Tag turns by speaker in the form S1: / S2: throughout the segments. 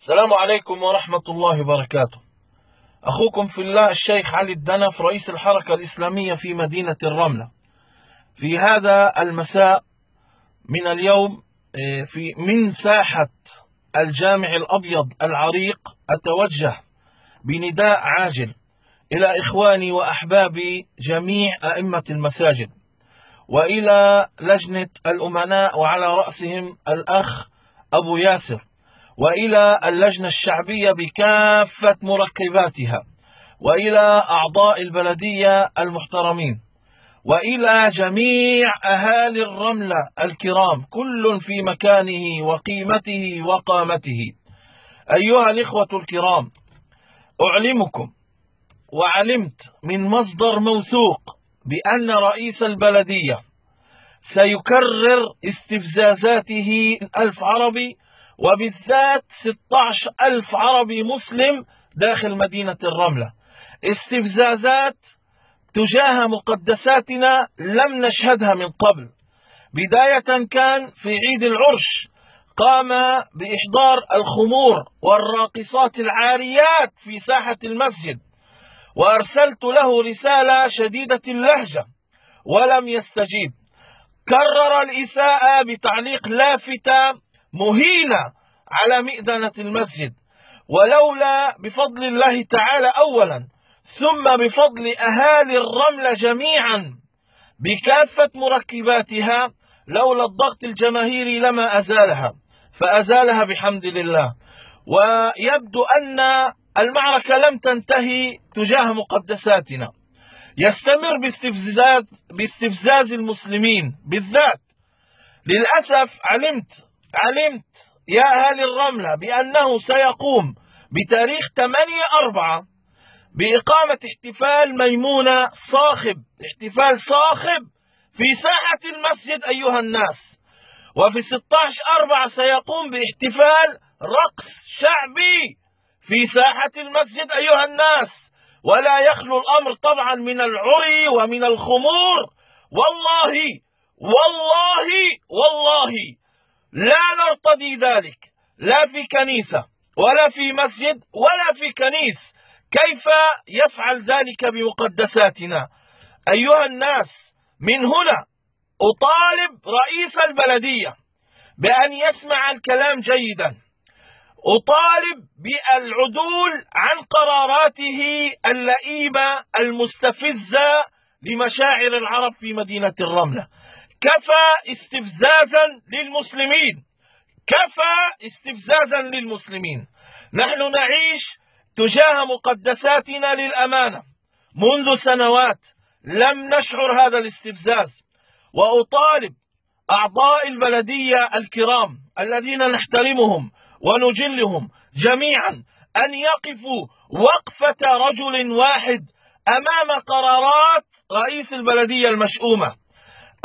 S1: السلام عليكم ورحمة الله وبركاته. أخوكم في الله الشيخ علي الدنف، رئيس الحركة الإسلامية في مدينة الرملة. في هذا المساء من اليوم من ساحة الجامع الأبيض العريق أتوجه بنداء عاجل إلى إخواني وأحبابي جميع أئمة المساجد وإلى لجنة الأمناء وعلى رأسهم الأخ أبو ياسر، وإلى اللجنة الشعبية بكافة مركباتها، وإلى أعضاء البلدية المحترمين، وإلى جميع أهالي الرملة الكرام كل في مكانه وقيمته وقامته. أيها الإخوة الكرام، أعلمكم وعلمت من مصدر موثوق بأن رئيس البلدية سيكرر استفزازاته 1000 عربي، وبالذات 16,000 عربي مسلم داخل مدينة الرملة. استفزازات تجاه مقدساتنا لم نشهدها من قبل. بداية كان في عيد العرش قام بإحضار الخمور والراقصات العاريات في ساحة المسجد، وأرسلت له رسالة شديدة اللهجة ولم يستجيب. كرر الإساءة بتعليق لافتة مهينة على مئذنة المسجد، ولولا بفضل الله تعالى أولا ثم بفضل أهالي الرملة جميعا بكافة مركباتها، لولا الضغط الجماهيري لما أزالها، فأزالها بحمد الله. ويبدو أن المعركة لم تنتهي تجاه مقدساتنا، يستمر باستفزاز المسلمين بالذات. للأسف علمت يا أهالي الرملة بأنه سيقوم بتاريخ 8/4 بإقامة احتفال ميمونة صاخب، احتفال صاخب في ساحة المسجد أيها الناس. وفي 16/4 سيقوم باحتفال رقص شعبي في ساحة المسجد أيها الناس، ولا يخلو الأمر طبعا من العري ومن الخمور. والله والله والله لا نرتضي ذلك، لا في كنيسة ولا في مسجد ولا في كنيس. كيف يفعل ذلك بمقدساتنا؟ أيها الناس، من هنا أطالب رئيس البلدية بأن يسمع الكلام جيدا، أطالب بالعدول عن قراراته اللئيمة المستفزة لمشاعر العرب في مدينة الرملة. كفى استفزازا للمسلمين، كفى استفزازا للمسلمين. نحن نعيش تجاه مقدساتنا للأمانة منذ سنوات لم نشعر هذا الاستفزاز. وأطالب أعضاء البلدية الكرام الذين نحترمهم ونجلهم جميعا أن يقفوا وقفة رجل واحد أمام قرارات رئيس البلدية المشؤومة،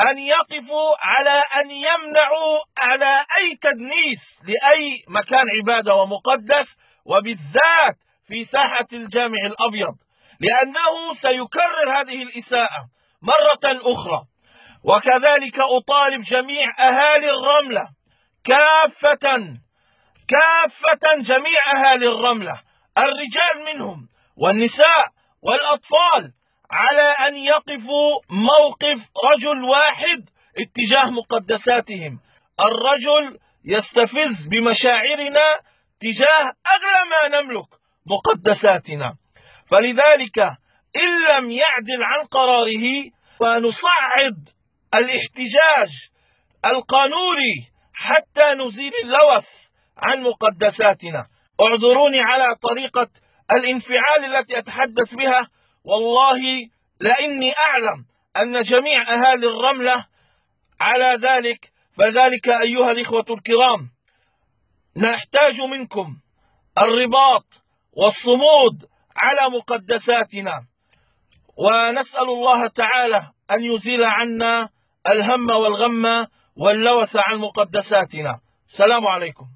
S1: أن يقفوا على أن يمنعوا على أي تدنيس لأي مكان عبادة ومقدس، وبالذات في ساحة الجامع الأبيض، لأنه سيكرر هذه الإساءة مرة أخرى. وكذلك أطالب جميع أهالي الرملة كافة جميع أهالي الرملة، الرجال منهم والنساء والأطفال، على أن يقفوا موقف رجل واحد اتجاه مقدساتهم. الرجل يستفز بمشاعرنا تجاه أغلى ما نملك، مقدساتنا. فلذلك إن لم يعدل عن قراره ونصعد الاحتجاج القانوني حتى نزيل اللوث عن مقدساتنا. اعذروني على طريقة الانفعال التي أتحدث بها، والله لأني أعلم أن جميع أهالي الرملة على ذلك. فذلك أيها الإخوة الكرام، نحتاج منكم الرباط والصمود على مقدساتنا، ونسأل الله تعالى أن يزيل عنا الهم والغم واللوث عن مقدساتنا. السلام عليكم.